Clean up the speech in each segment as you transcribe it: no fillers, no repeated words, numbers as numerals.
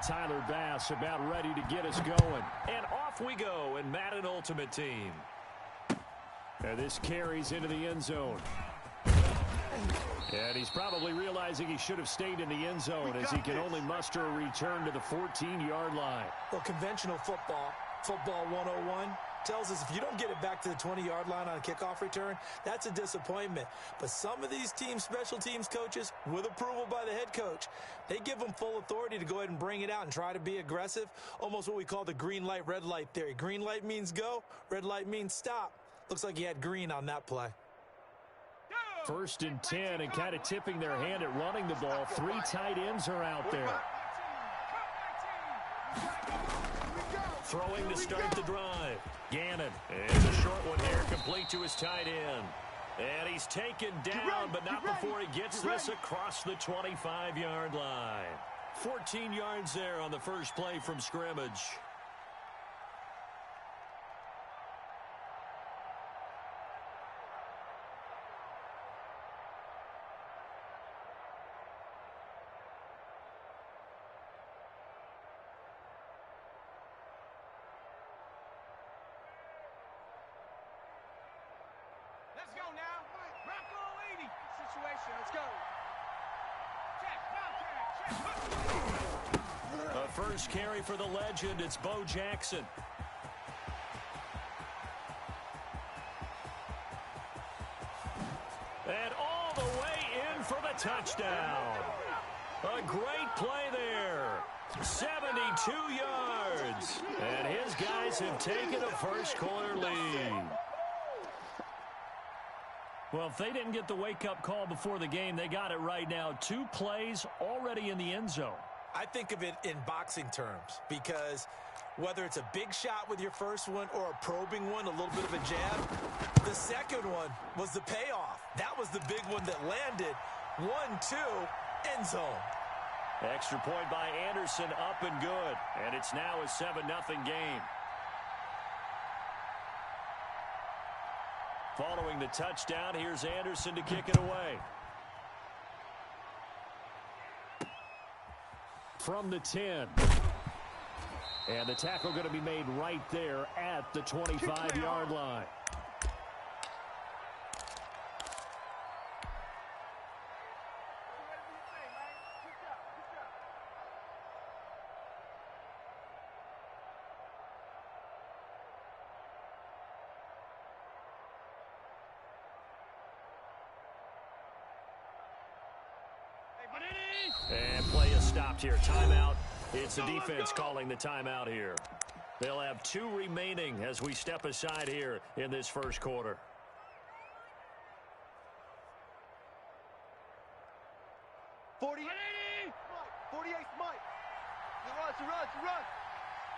Tyler Bass about ready to get us going. And off we go in Madden Ultimate Team. And this carries into the end zone. And he's probably realizing he should have stayed in the end zone as he can only muster a return to the 14-yard line. Well, conventional football 101, tells us if you don't get it back to the 20-yard line on a kickoff return, that's a disappointment. But some of these special teams coaches, with approval by the head coach, they give them full authority to go ahead and bring it out and try to be aggressive, almost what we call the green light, red light theory. Green light means go, red light means stop. Looks like he had green on that play. 1st and 10, and kind of tipping their hand at running the ball. 3 tight ends are out there. Throwing to start the drive. Gannon. And a short one here, complete to his tight end. And he's taken down, but not before he gets this across the 25-yard line. 14 yards there on the first play from scrimmage. Let's go now. Rocco 80 situation. Let's go. Check. A first carry for the legend. It's Bo Jackson. And all the way in for the touchdown. A great play there. 72 yards. And his guys have taken a first-quarter lead. Well, if they didn't get the wake-up call before the game, they got it right now. 2 plays already in the end zone. I think of it in boxing terms because whether it's a big shot with your first one or a probing one, a little bit of a jab, the second one was the payoff. That was the big one that landed. 1-2, end zone. Extra point by Anderson, up and good. And it's now a 7-0 game. Following the touchdown, here's Anderson to kick it away. From the 10. And the tackle going to be made right there at the 25-yard line. And play is stopped here. Timeout. It's the defense calling the timeout here. They'll have 2 remaining as we step aside here in this first quarter. Mike. 48, Mike. Run.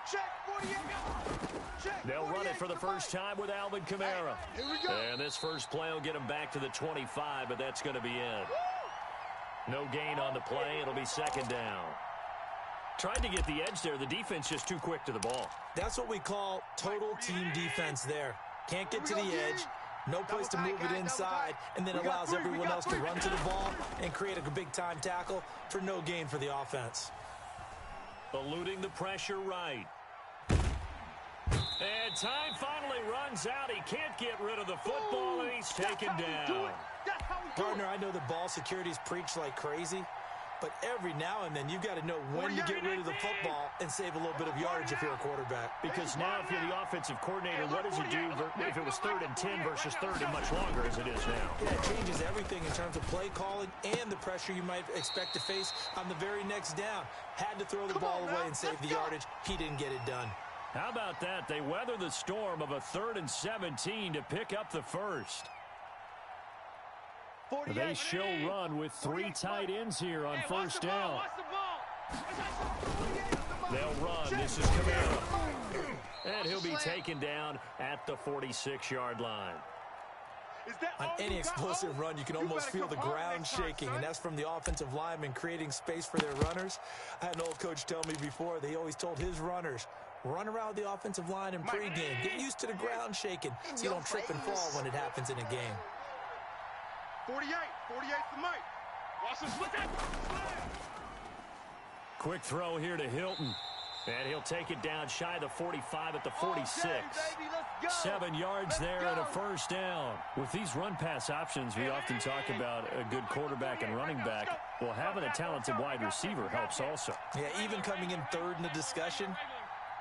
Check, 48. Check, They'll run it for the first time with Alvin Kamara. Here we go. And this first play will get them back to the 25, but that's going to be it. No gain on the play. It'll be second down. Tried to get the edge there. The defense just too quick to the ball. That's what we call total team defense there. Can't get to the edge. No place to move it inside, and then allows everyone else to run to the ball and create a big-time tackle for no gain for the offense. Eluding the pressure right. And time finally runs out. He can't get rid of the football, and he's taken down. Partner, I know the ball security's preached like crazy, but every now and then you've got to know when to get rid of the football and save a little bit of yardage if you're a quarterback. Because now if you're the offensive coordinator, what does it do if it was 3rd and 10 versus 3rd and much longer as it is now? Yeah, it changes everything in terms of play calling and the pressure you might expect to face on the very next down. Had to throw the ball away and save the yardage. He didn't get it done. How about that? They weather the storm of a 3rd and 17 to pick up the first. They show run with 3 tight ends here on first down. They'll run. This is Kamara. And he'll be taken down at the 46-yard line. On any explosive run, you can almost feel the ground shaking, and that's from the offensive linemen creating space for their runners. I had an old coach tell me before, they always told his runners, run around the offensive line in pregame. Get used to the ground shaking so you don't trip and fall when it happens in a game. 48 for Mike. Watch this. Look at quick throw here to Hilton. And he'll take it down shy of the 45 at the 46. 7 yards there and a first down. With these run-pass options, we often talk about a good quarterback and running back. Well, having a talented wide receiver helps also. Yeah, even coming in third in the discussion,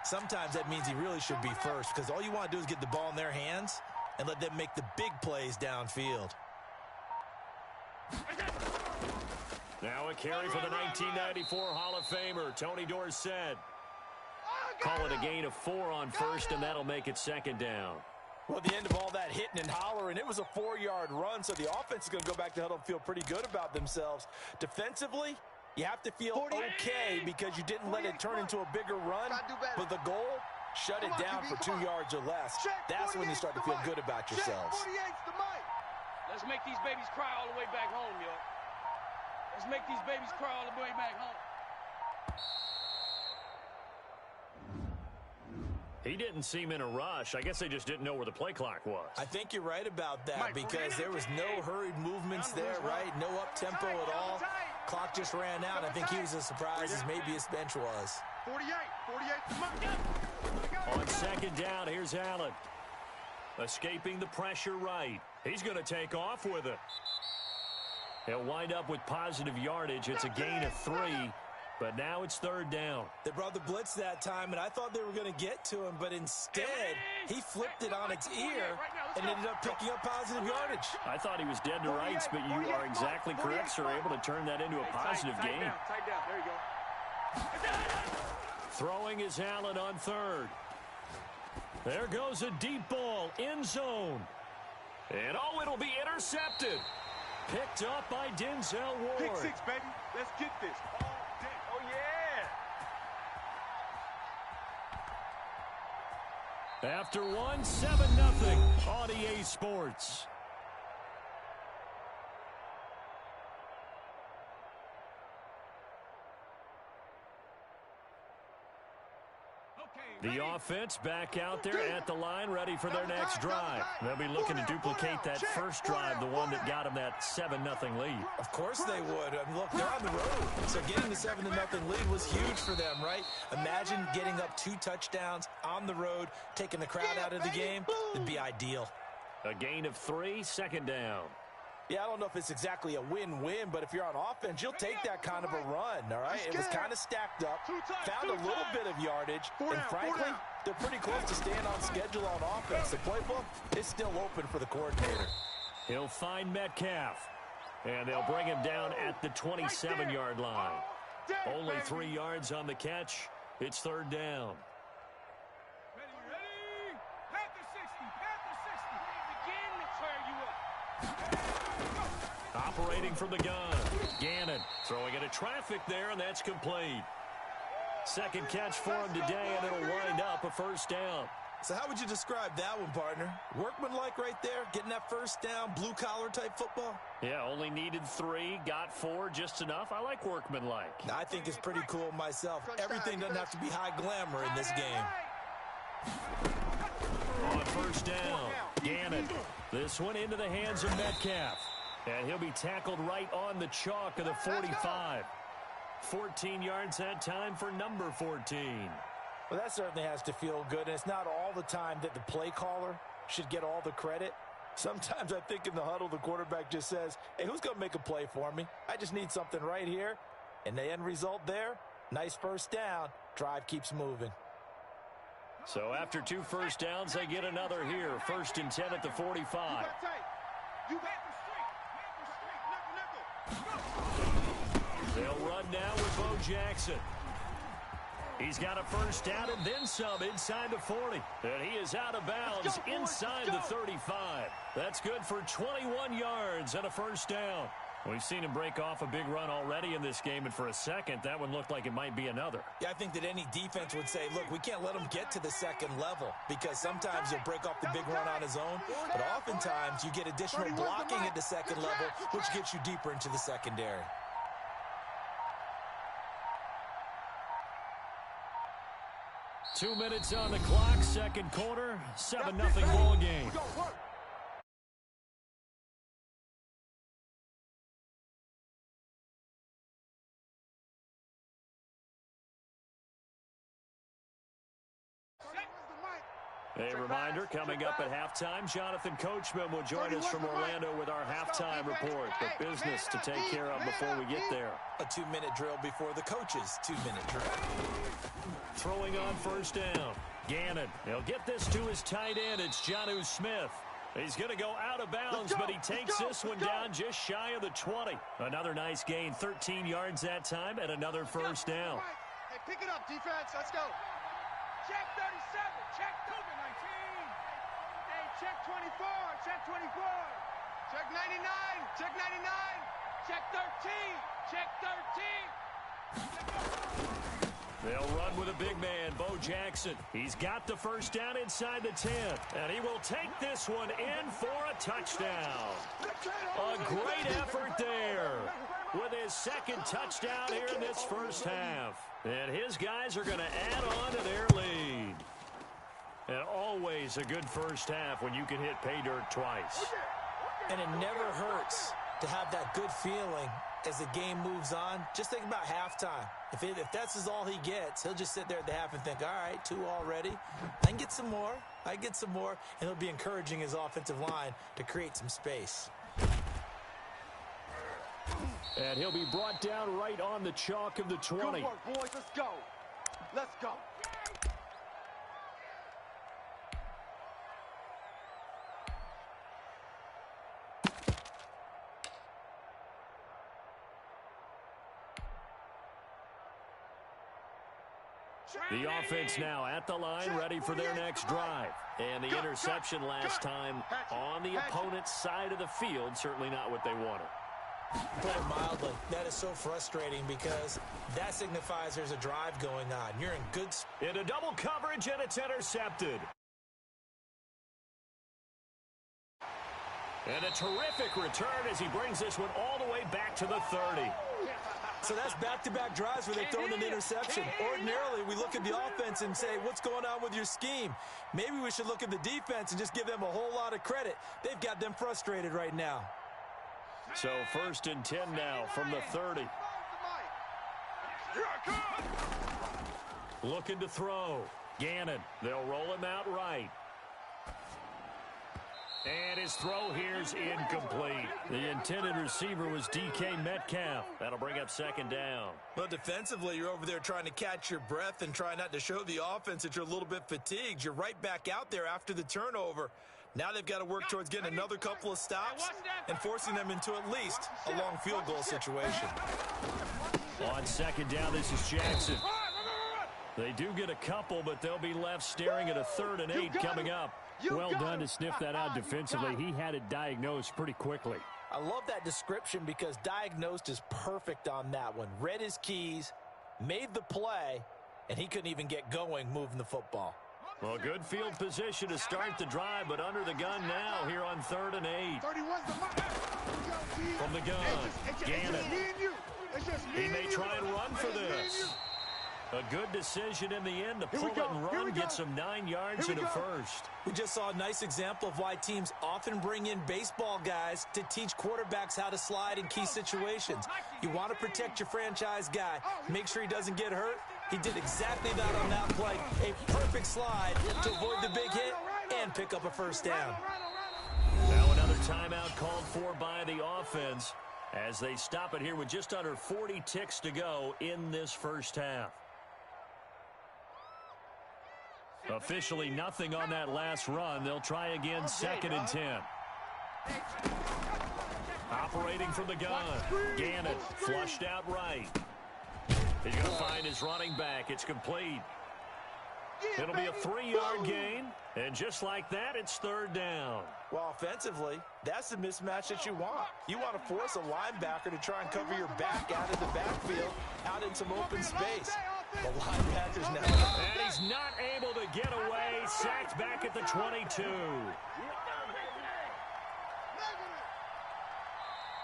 sometimes that means he really should be first because all you want to do is get the ball in their hands and let them make the big plays downfield. Now a carry for the 1994 Hall of Famer, Tony Dorsett. Call it a gain of 4 on first, and that'll make it second down. Well, at the end of all that hitting and hollering, it was a 4-yard run, so the offense is going to go back to huddle and feel pretty good about themselves. Defensively, you have to feel okay because you didn't let it turn into a bigger run, but the goal, shut it down for 2 yards or less. That's when you start to feel good about yourselves. Let's make these babies cry all the way back home, yo. Let's make these babies cry all the way back home. He didn't seem in a rush. I guess they just didn't know where the play clock was. I think you're right about that because there was no hurried movements there, right? No up-tempo at all. Clock just ran out. I think he was as surprised as maybe his bench was. 48. On second down, here's Allen. Escaping the pressure right. He's going to take off with it. He'll wind up with positive yardage. It's a gain of 3. But now it's third down. They brought the blitz that time, and I thought they were going to get to him, but instead, he flipped it on its ear and ended up picking up positive yardage. I thought he was dead to rights, but you are exactly correct, sir. Able to turn that into a positive gain. Tight down. There you go. Throwing is Allen on third. There goes a deep ball, end zone. And, oh, it'll be intercepted. Picked up by Denzel Ward. Pick 6, baby. Let's get this. Oh, yeah. After one, 7-0 on EA Sports. The offense back out there at the line, ready for their next drive. They'll be looking to duplicate that first drive, the one that got them that 7-0 lead. Of course they would. I mean, look, they're on the road. So getting the 7-0 lead was huge for them, right? Imagine getting up 2 touchdowns on the road, taking the crowd out of the game. It'd be ideal. A gain of 3, second down. Yeah, I don't know if it's exactly a win-win, but if you're on offense, you'll take that kind of a run, all right? It was kind of stacked up, found a little bit of yardage, and frankly, they're pretty close to staying on schedule on offense. The playbook is still open for the coordinator. He'll find Metcalf, and they'll bring him down at the 27-yard line. Only 3 yards on the catch. It's third down. Ready? Panther 60. Begin to tear you up. Operating from the gun. Gannon throwing into traffic there, and that's complete. Second catch for him today, and it'll wind up a first down. So how would you describe that one, partner? Workmanlike right there, getting that first down, blue-collar type football? Yeah, only needed 3, got 4, just enough. I like workmanlike. I think it's pretty cool myself. Everything doesn't have to be high glamour in this game. On first down, Gannon. This one into the hands of Metcalf. And he'll be tackled right on the chalk of the 45. 14 yards that time for number 14. Well, that certainly has to feel good, and it's not all the time that the play caller should get all the credit. Sometimes I think in the huddle, the quarterback just says, hey, who's going to make a play for me? I just need something right here. And the end result there, nice first down. Drive keeps moving. So after 2 first downs, they get another here. 1st and 10 at the 45. They'll run now with Bo Jackson. He's got a first down and then some inside the 40. And he is out of bounds inside the 35. That's good for 21 yards and a first down. We've seen him break off a big run already in this game, and for a second, that one looked like it might be another. Yeah, I think that any defense would say, look, we can't let him get to the second level because sometimes he'll break off the big run on his own, but oftentimes you get additional blocking at the second level, which gets you deeper into the secondary. Two minutes on the clock, second quarter, 7-0 ball game. A reminder, coming up at halftime, Jonathan Coachman will join us from Orlando with our halftime report. But business to take care of before we get there. A 2-minute drill before the coach's 2-minute drill. Throwing on first down. Gannon, he'll get this to his tight end. It's Jonnu Smith. He's going to go out of bounds, but he takes this one down just shy of the 20. Another nice gain, 13 yards that time, and another first down. Hey, pick it up, defense. Let's go. Check 37. Check COVID-19. Hey, check 24. Check 24. Check 99. Check 99. Check 13. Check 13. They'll run with a big man, Bo Jackson. He's got the first down inside the 10, and he will take this one in for a touchdown. A great effort there with his second touchdown here in this first half. And his guys are going to add on to their lead. And always a good first half when you can hit pay dirt twice. And it never hurts to have that good feeling as the game moves on. Just think about halftime. If that's all he gets, he'll just sit there at the half and think, all right, 2 already. I can get some more. I get some more. And he'll be encouraging his offensive line to create some space. And he'll be brought down right on the chalk of the 20. Good work, boys. Let's go. Let's go. The offense now at the line, ready for their next drive. And the interception last time on the opponent's side of the field, certainly not what they wanted. Put it mildly, that is so frustrating because that signifies there's a drive going on. You're in good... Into double coverage, and it's intercepted. And a terrific return as he brings this one all the way back to the 30. So that's back-to-back drives where they've thrown an interception. Ordinarily, we look at the offense and say, what's going on with your scheme? Maybe we should look at the defense and just give them a whole lot of credit. They've got them frustrated right now. So 1st and 10 now from the 30. Looking to throw. Gannon, they'll roll him out right. And his throw here's incomplete. The intended receiver was DK Metcalf. That'll bring up 2nd down. Well, defensively, you're over there trying to catch your breath and try not to show the offense that you're a little bit fatigued. You're right back out there after the turnover. Now they've got to work towards getting another couple of stops and forcing them into at least a long field goal situation. On 2nd down, this is Jackson. They do get a couple, but they'll be left staring at a 3rd and 8 coming up. Well done to sniff that out defensively. He had it diagnosed pretty quickly. I love that description because diagnosed is perfect on that one. Read his keys, made the play, and he couldn't even get going moving the football. Well, good field position to start the drive, but under the gun now here on 3rd and 8. From the gun, Gannon. He may try and run for this. A good decision in the end to pull it and run, get some 9 yards and a first. We just saw a nice example of why teams often bring in baseball guys to teach quarterbacks how to slide in key situations. You want to protect your franchise guy. Make sure he doesn't get hurt. He did exactly that on that play. A perfect slide to avoid the big hit and pick up a first down. Now another timeout called for by the offense as they stop it here with just under 40 ticks to go in this first half. Officially nothing on that last run. They'll try again 2nd and 10. Operating from the gun. Gannon flushed out right. He's going to find his running back. It's complete. It'll be a 3-yard gain. And just like that, it's 3rd down. Well, offensively, that's the mismatch that you want. You want to force a linebacker to try and cover your back out of the backfield, out in some open space. The linebacker's now. And he's not able to get away. Sacked back at the 22.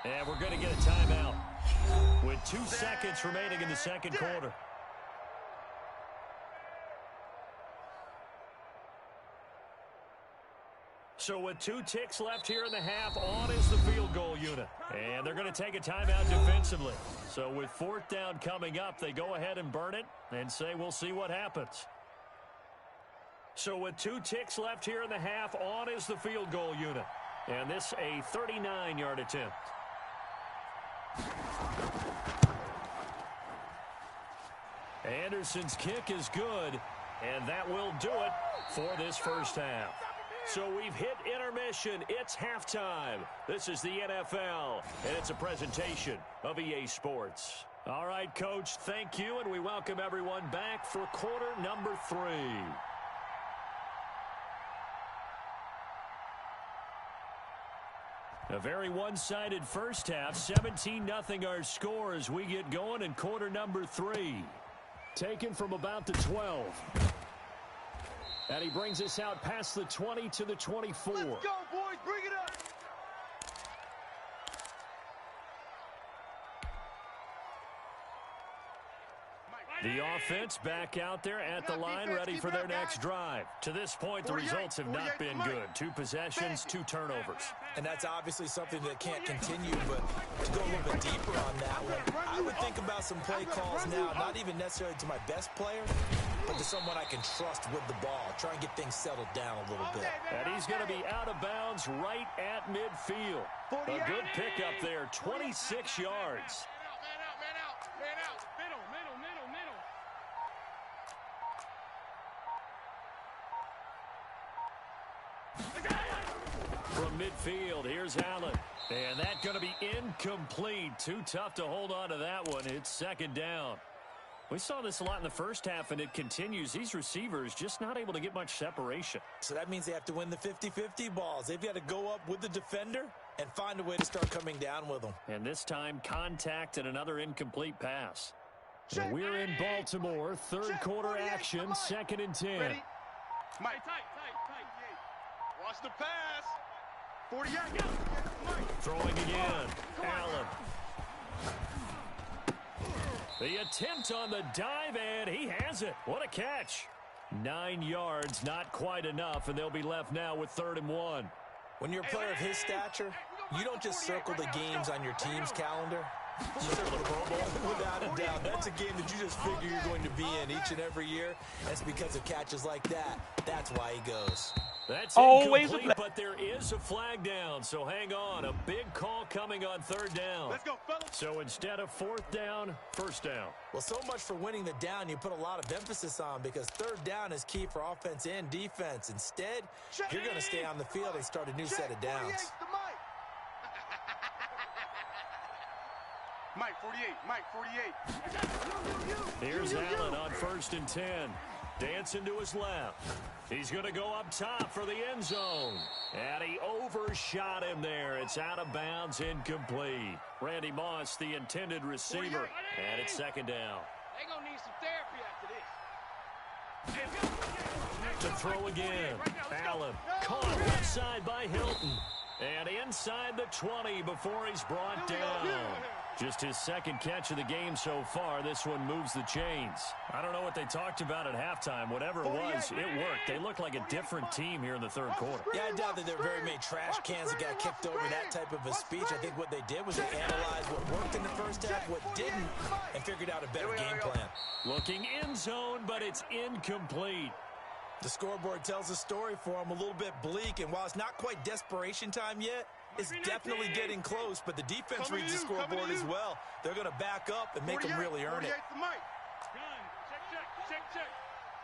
And we're going to get a timeout with 2 seconds remaining in the 2nd quarter. So with 2 ticks left here in the half, on is the field goal unit. And they're going to take a timeout defensively. So with 4th down coming up, they go ahead and burn it and say we'll see what happens. So with 2 ticks left here in the half, on is the field goal unit. And this a 39-yard attempt. Anderson's kick is good, and that will do it for this first half. So we've hit intermission. It's halftime. This is the NFL, and it's a presentation of EA Sports. All right, Coach, thank you, and we welcome everyone back for quarter number 3. A very one-sided first half. 17-0 our score as we get going in quarter number 3. Taken from about the 12. And he brings us out past the 20 to the 24. Let's go, boys. Bring it up. The offense back out there at the line, ready for their next drive. To this point, the results have not been good. 2 possessions, 2 turnovers. And that's obviously something that can't continue, but to go a little bit deeper on that one, I would think about some play calls now, not even necessarily to my best player, but to someone I can trust with the ball. Try and get things settled down a little bit. And he's going to be out of bounds right at midfield. A good pickup there, 26 yards. From midfield, here's Allen. And that's going to be incomplete. Too tough to hold on to that one. It's second down. We saw this a lot in the first half, and it continues. These receivers just not able to get much separation. So that means they have to win the 50-50 balls. They've got to go up with the defender and find a way to start coming down with them. And this time, contact and another incomplete pass. And we're in Baltimore. Third quarter action, 2nd and 10. Ready? Mike, tight. Watch the pass. 48. Throwing again. Allen. The attempt on the dive, and he has it. What a catch. 9 yards, not quite enough, and they'll be left now with 3rd and 1. When you're a player of his stature, you don't just circle the games on your team's calendar. You circle the Pro Bowl. Without a doubt, that's a game that you just figure you're going to be in each and every year. That's because of catches like that. That's why he goes. That's always incomplete, but there is a flag down, so hang on. A big call coming on 3rd down. Let's go, fellas. So instead of 4th down, 1st down. Well, so much for winning the down you put a lot of emphasis on, because 3rd down is key for offense and defense. Instead, you're going to stay on the field and start a new set of downs. Mike, 48. Mike, 48. Here's Allen on 1st and 10. Dancing to his left. He's going to go up top for the end zone. And he overshot him there. It's out of bounds, incomplete. Randy Moss, the intended receiver. And it's 2nd down. They're going to need some therapy after this. To throw again. Allen caught left side by Hilton. And inside the 20 before he's brought down. Just his 2nd catch of the game so far. This one moves the chains. I don't know what they talked about at halftime. Whatever it was, it worked. They look like a different team here in the 3rd quarter. Yeah, I doubt that there were very many trash cans that got kicked over that type of a speech. I think what they did was they analyzed what worked in the first half, what didn't, and figured out a better game plan. Looking in zone, but it's incomplete. The scoreboard tells a story for them, a little bit bleak, and while it's not quite desperation time yet, it's definitely getting close, but the defense reads the scoreboard as well. They're going to back up and make them really earn it. Check.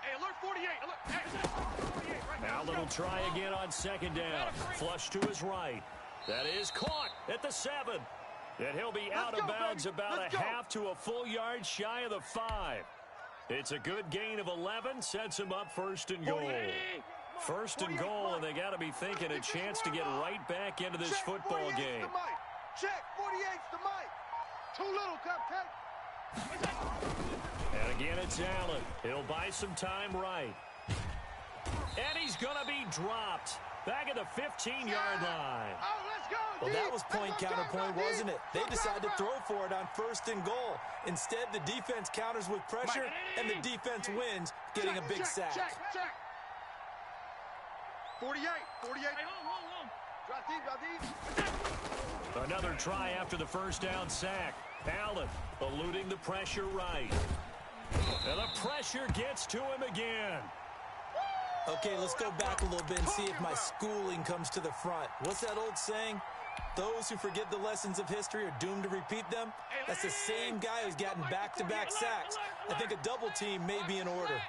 Hey, alert 48. Alert. Allen will try again on 2nd down. Flush to his right. That is caught at the 7. And he'll be out of bounds about a half to a full yard shy of the 5. It's a good gain of 11, sets him up 1st and goal. 1st and goal, and they got to be thinking a chance to get right back into this football game. Check, 48's the mic. Too little, cupcake. And again, it's Allen. He'll buy some time right. And he's going to be dropped back at the 15-yard line. Oh, let's go. Well, that was point counterpoint, wasn't it? They decided to throw for it on 1st and goal. Instead, the defense counters with pressure, and the defense wins, getting a big sack. Check. 48. Hey, hold. Drop deep. Another try after the 1st down sack. Allen eluding the pressure right. And the pressure gets to him again. Okay, let's go back a little bit and see if my schooling comes to the front. What's that old saying? Those who forget the lessons of history are doomed to repeat them. That's the same guy who's gotten back-to-back sacks. I think a double team may be in order.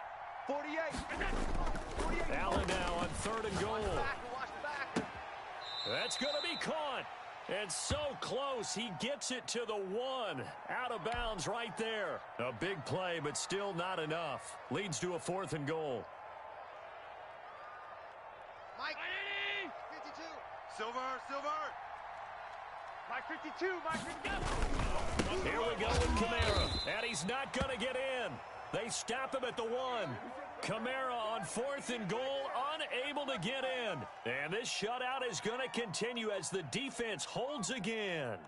48. Allen now on 3rd and goal. That's going to be caught. And so close, he gets it to the 1. Out of bounds right there. A big play, but still not enough. Leads to a 4th and goal. Mike 52. Silver. Mike 52. Here we go with Kamara. And he's not going to get in. They stop him at the 1. Kamara on 4th and goal, unable to get in. And this shutout is going to continue as the defense holds again.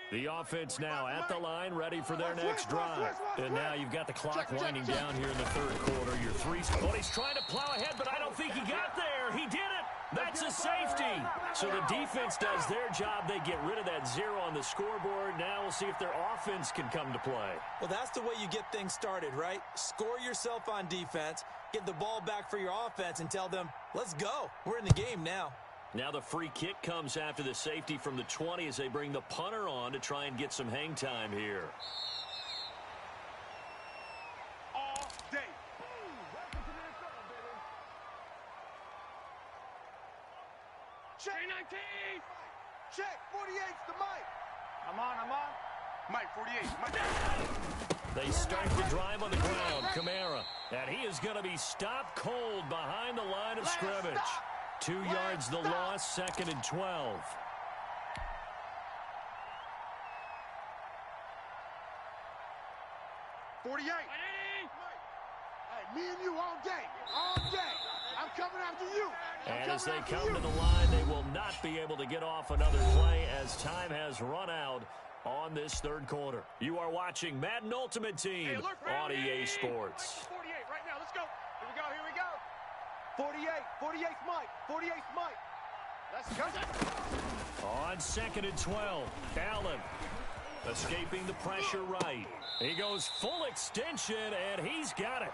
The offense now at the line, ready for their next drive. And now you've got the clock winding down here in the 3rd quarter. Your 3. Oh, he's trying to plow ahead, but I don't think he got there. He did it. That's a safety. So the defense does their job. They get rid of that 0 on the scoreboard. Now we'll see if their offense can come to play. Well, that's the way you get things started, right? Score yourself on defense, get the ball back for your offense, and tell them, let's go. We're in the game now. Now the free kick comes after the safety from the 20 as they bring the punter on to try and get some hang time here. All day. Check. 19. Check. 48's the Mike. I'm on. Mike 48. Mike. They start the drive on the ground. Kamara. And he is going to be stopped cold behind the line of scrimmage. 2 yards the loss, 2nd and 12. 48. Hey, me and you all day. I'm coming after you. And as they come to the line, they will not be able to get off another play as time has run out on this 3rd quarter. You are watching Madden Ultimate Team on EA Sports. 48 right now. Let's go. Here we go. 48's Mike. 48's Mike. Let's go. On 2nd and 12, Allen escaping the pressure right. He goes full extension, and he's got it.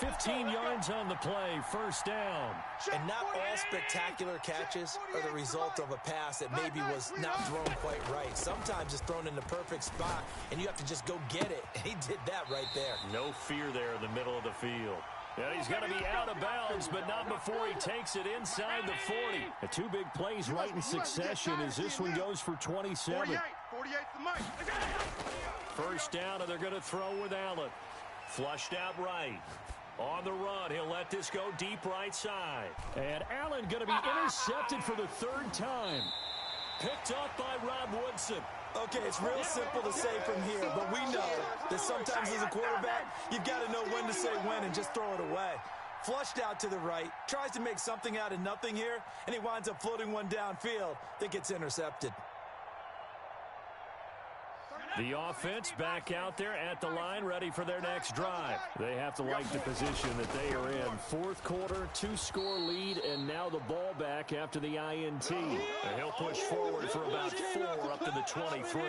15 yards on the play, 1st down. And not all spectacular catches are the result of a pass that maybe was not thrown quite right. Sometimes it's thrown in the perfect spot, and you have to just go get it. And he did that right there. No fear there in the middle of the field. Yeah, he's going to be out of bounds, but not before he takes it inside the 40. The 2 big plays right in succession as this one goes for 27. 48's the Mike. 1st down, and they're going to throw with Allen. Flushed out right. On the run, he'll let this go deep right side. And Allen going to be intercepted for the 3rd time. Picked up by Rob Woodson. Okay, it's real simple to say from here, but we know that sometimes as a quarterback, you've got to know when to say when and just throw it away. Flushed out to the right, tries to make something out of nothing here, and he winds up floating one downfield that gets intercepted. The offense back out there at the line, ready for their next drive. They have to like the position that they are in. 4th quarter, 2-score lead, and now the ball back after the INT. And he'll push forward for about 4 up to the 23.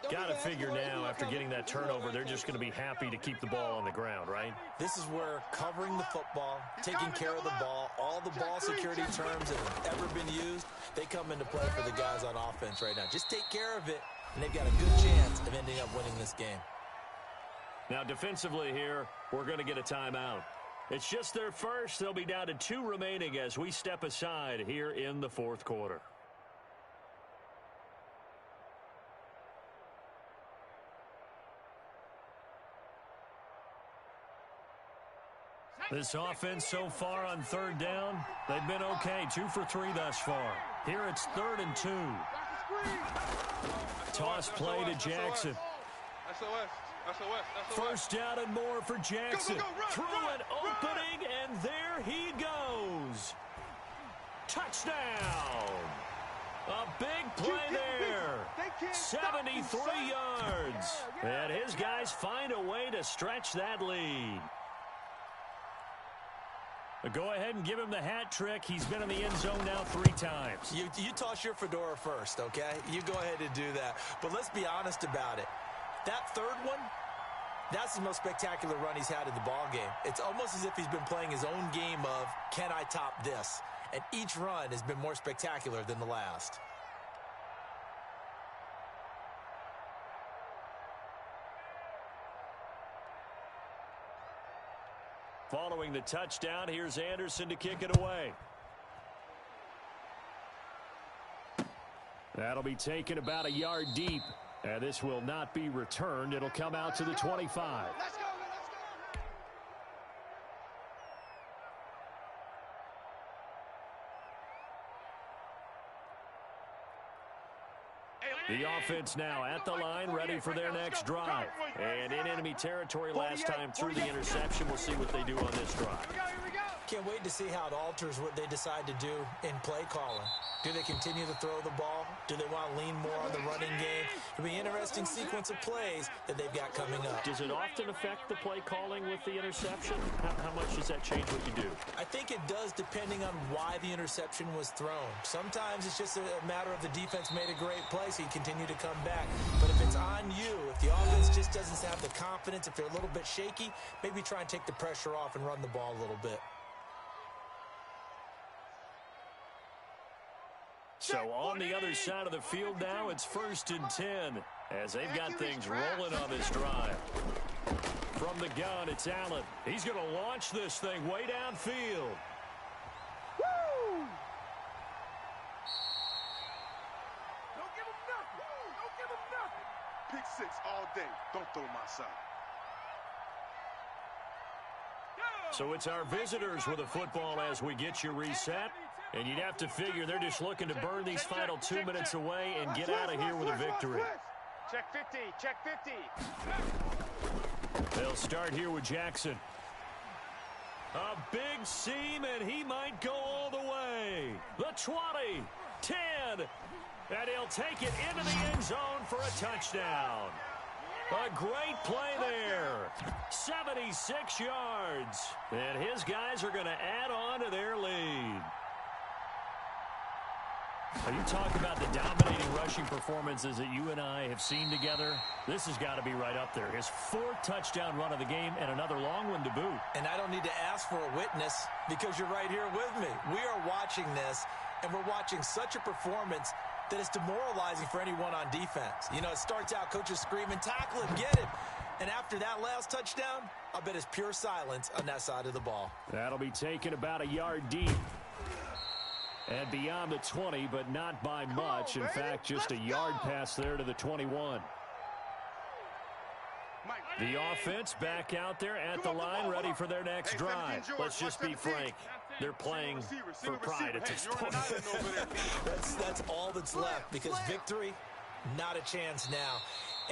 Got to figure now, after getting that turnover, they're just going to be happy to keep the ball on the ground, right? This is where covering the football, taking care of the ball, all the ball security terms that have ever been used, they come into play for the guys on offense right now. Just take care of it, and they've got a good chance of ending up winning this game. Now, defensively here, we're going to get a timeout. It's just their first. They'll be down to 2 remaining as we step aside here in the 4th quarter. This offense so far on 3rd down, they've been okay. 2 for 3 thus far. Here it's 3rd and 2. Toss play to Jackson. First down and more for Jackson. Through an opening, and there he goes. Touchdown. A big play there. 73 yards. And his guys find a way to stretch that lead. Go ahead and give him the hat trick. He's been in the end zone now 3 times. You toss your fedora first, okay? You go ahead and do that. But let's be honest about it. That third one, that's the most spectacular run he's had in the ball game. It's almost as if he's been playing his own game of, can I top this? And each run has been more spectacular than the last. Following the touchdown, here's Anderson to kick it away. That'll be taken about a yard deep. And this will not be returned. It'll come out to the 25. Let's go. The offense now at the line, ready for their next drive. And in enemy territory last time through the interception. We'll see what they do on this drive. Here we go. Can't wait to see how it alters what they decide to do in play calling. Do they continue to throw the ball? Do they want to lean more on the running game? It'll be an interesting sequence of plays that they've got coming up. Does it often affect the play calling with the interception? How much does that change what you do? I think it does depending on why the interception was thrown. Sometimes it's just a matter of the defense made a great play, so you continue to come back. But if it's on you, if the offense just doesn't have the confidence, if they're a little bit shaky, maybe try and take the pressure off and run the ball a little bit. So on the other side of the field now, it's 1st and 10 as they've got things rolling on this drive. From the gun, it's Allen. He's going to launch this thing way downfield. Woo! Don't give him nothing. Don't give him nothing. Pick 6 all day. Don't throw my side. So it's our visitors with a football as we get you reset. And you'd have to figure they're just looking to burn these final 2 minutes away and get out of here with a victory. Check 50. Check 50. They'll start here with Jackson. A big seam, and he might go all the way. The 20, 10, and he'll take it into the end zone for a touchdown. A great play there. 76 yards. And his guys are going to add on to their lead. When you talk about the dominating rushing performances that you and I have seen together, this has got to be right up there. His 4th touchdown run of the game and another long one to boot. And I don't need to ask for a witness because you're right here with me. We are watching this, and we're watching such a performance that it's demoralizing for anyone on defense. You know, it starts out coaches screaming, tackle him, get him. And after that last touchdown, I bet it's pure silence on that side of the ball. That'll be taken about a yard deep. And beyond the 20, but not by much. In fact, just a yard pass there to the 21. The offense back out there at the line, ready for their next drive. Let's just be frank. They're playing for pride at this point. That's all that's left because victory, not a chance now.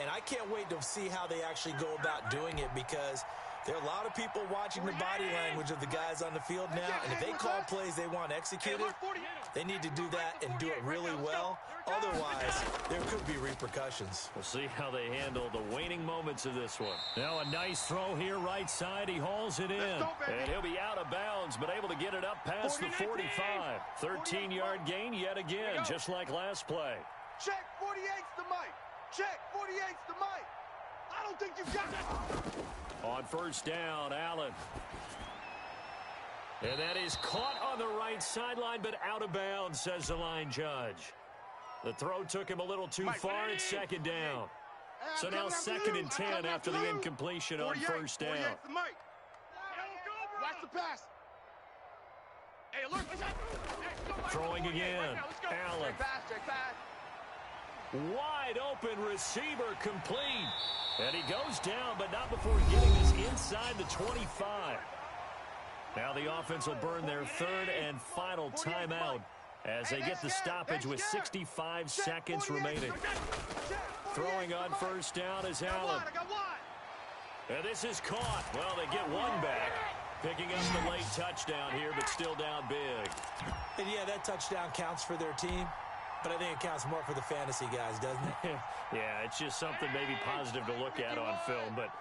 And I can't wait to see how they actually go about doing it because there are a lot of people watching the body language of the guys on the field now, and if they call plays they want executed, they need to do that and do it really well. Otherwise, there could be repercussions. We'll see how they handle the waning moments of this one. Now a nice throw here, right side. He hauls it in, and he'll be out of bounds, but able to get it up past the 45. 13-yard gain yet again, just like last play. Check 48's the mic. Check 48's the mic. I don't think you've got it. On 1st down, Allen. And that is caught on the right sideline, but out of bounds, says the line judge. The throw took him a little too far. It's 2nd down. So now 2nd and 10 after the incompletion on 1st down. Watch the pass. Hey, look. Throwing again. Allen. Check pass. Wide open receiver complete. And he goes down, but not before getting this inside the 25. Now the offense will burn their 3rd and final timeout as they get the stoppage with 65 seconds remaining. Throwing on 1st down is Allen. And this is caught. Well, they get one back. Picking up the late touchdown here, but still down big. And yeah, that touchdown counts for their team. But I think it counts more for the fantasy guys, doesn't it? Yeah, it's just something maybe positive to look at on film, but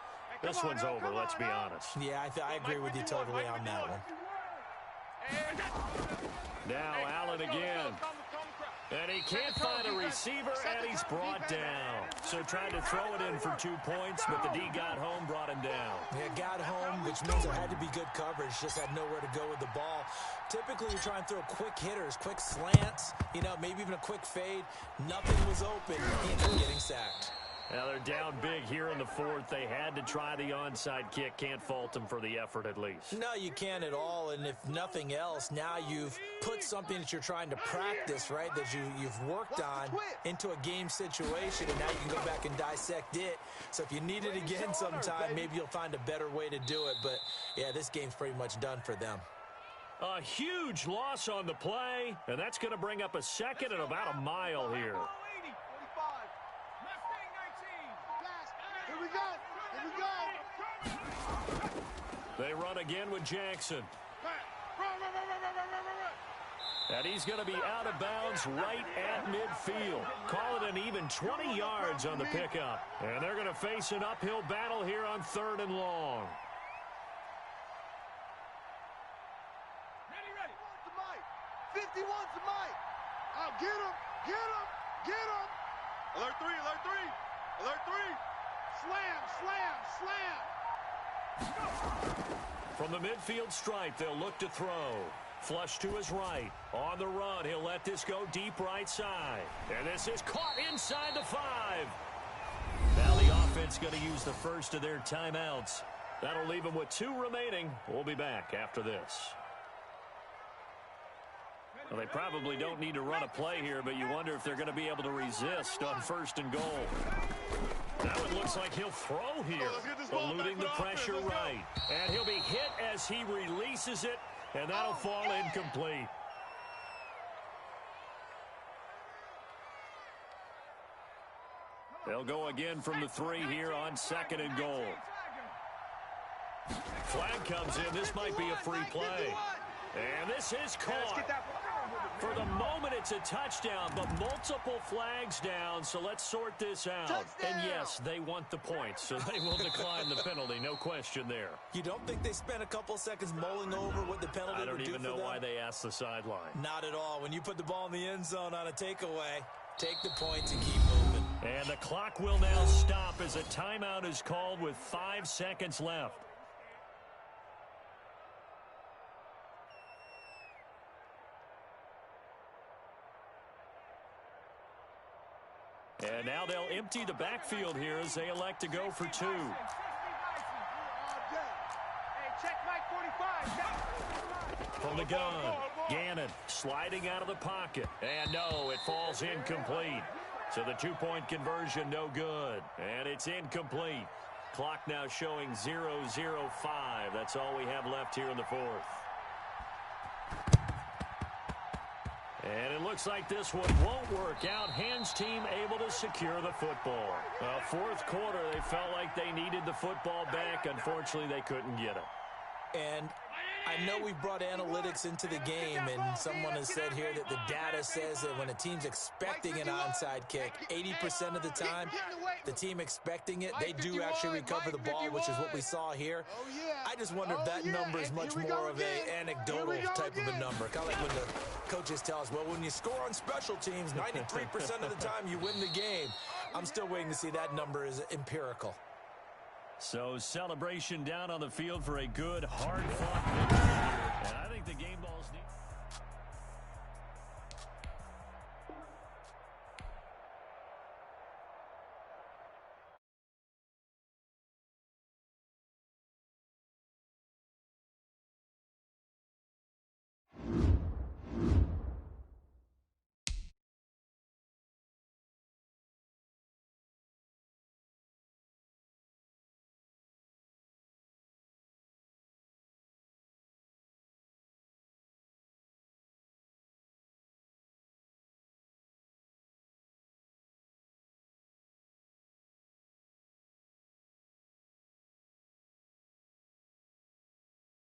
this one's over, let's be honest. Yeah, I agree with you totally on that one. Now Allen again. And he can't find a receiver, and he's brought down. So tried to throw it in for 2 points, but the D got home, brought him down. Yeah, got home, which means there had to be good coverage. Just had nowhere to go with the ball. Typically, you try and throw quick hitters, quick slants, maybe even a quick fade. Nothing was open. He ended up getting sacked. Now they're down big here in the fourth. They had to try the onside kick. Can't fault them for the effort at least. No, you can't at all. And if nothing else, now you've put something that you're trying to practice, right, that you've worked on into a game situation, and now you can go back and dissect it. So if you need it again sometime, maybe you'll find a better way to do it. But, yeah, this game's pretty much done for them. A huge loss on the play, and that's going to bring up a second and about a mile here. They run again with Jackson. And he's going to be out of bounds right at midfield. Call it an even 20 yards on the pickup. And they're going to face an uphill battle here on 3rd and long. Ready. 51's the mic. Oh, get him. Alert 3. Slam. From the midfield stripe, they'll look to throw. Flush to his right. On the run, he'll let this go deep right side. And this is caught inside the 5. Now the offense going to use the first of their timeouts. That'll leave them with 2 remaining. We'll be back after this. Well, they probably don't need to run a play here, but you wonder if they're going to be able to resist on 1st and goal. Now it looks like he'll throw here, eluding the pressure right. And he'll be hit as he releases it, and that'll fall incomplete. They'll go again from the 3 here on 2nd and goal. Flag comes in. This might be a free play. And this is caught. For the moment, it's a touchdown, but multiple flags down, so let's sort this out. Touchdown. And yes, they want the points, so they will decline the penalty, no question there. You don't think they spent a couple seconds mulling over what the penalty would do for them? I don't even know why they asked the sideline. Not at all. When you put the ball in the end zone on a takeaway, take the points and keep moving. And the clock will now stop as a timeout is called with 5 seconds left. And now they'll empty the backfield here as they elect to go for 2. Hey, check Mike 45. From the gun, Gannon sliding out of the pocket. And no, it falls incomplete. So the 2-point conversion no good. And it's incomplete. Clock now showing 0:05. That's all we have left here in the 4th. And it looks like this one won't work out. Hands team able to secure the football. 4th quarter, they felt like they needed the football back. Unfortunately, they couldn't get it. And I know we've brought analytics into the game, and someone has said here that the data says that when a team's expecting an onside kick, 80% of the time, the team expecting it, they do actually recover the ball, which is what we saw here. I just wonder if that number is much more of an anecdotal type of a number. Kind of like when the coaches tell us, well, when you score on special teams, 93% of the time you win the game. I'm still waiting to see that number is empirical. So celebration down on the field for a good, hard-fought victory here. And I think the game balls need